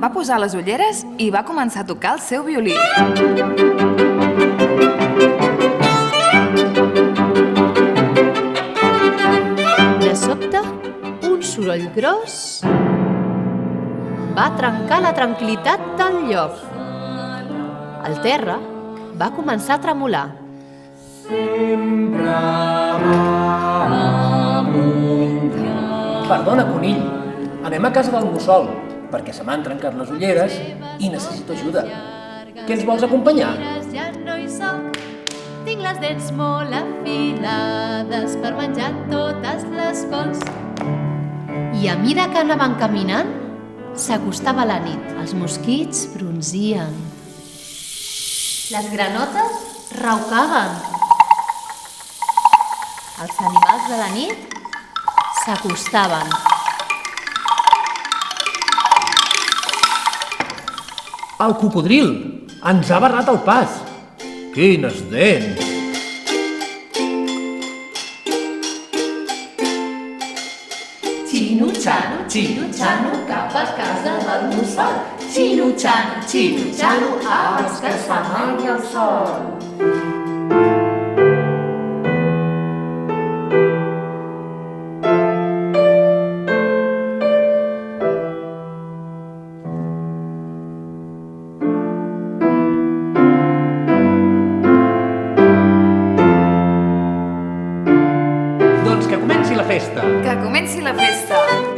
va posar les ulleres i va començar a tocar el seu violí. De sobte, un soroll gros va trencar la tranquil·litat del lloc. El terra va començar a tremolar. Perdona, conill. Anem a casa del mussol, perquè se m'han trencat les ulleres i necessito ajuda. Què ens vols acompanyar? Ja no hi soc. Tinc les dents molt afilades per menjar totes les cols. I a mida que anaven caminant, s'acostava la nit. Els mosquits bronzien. Les granotes raucaven. Els animals de la nit s'acostaven. El cocodril! Ens ha barrat el pas! Quines dents! Xino-xano, cap a casa del mussol. Xino-xano, abans que s'amagui el sol. Doncs que comenci la festa! Que comenci la festa!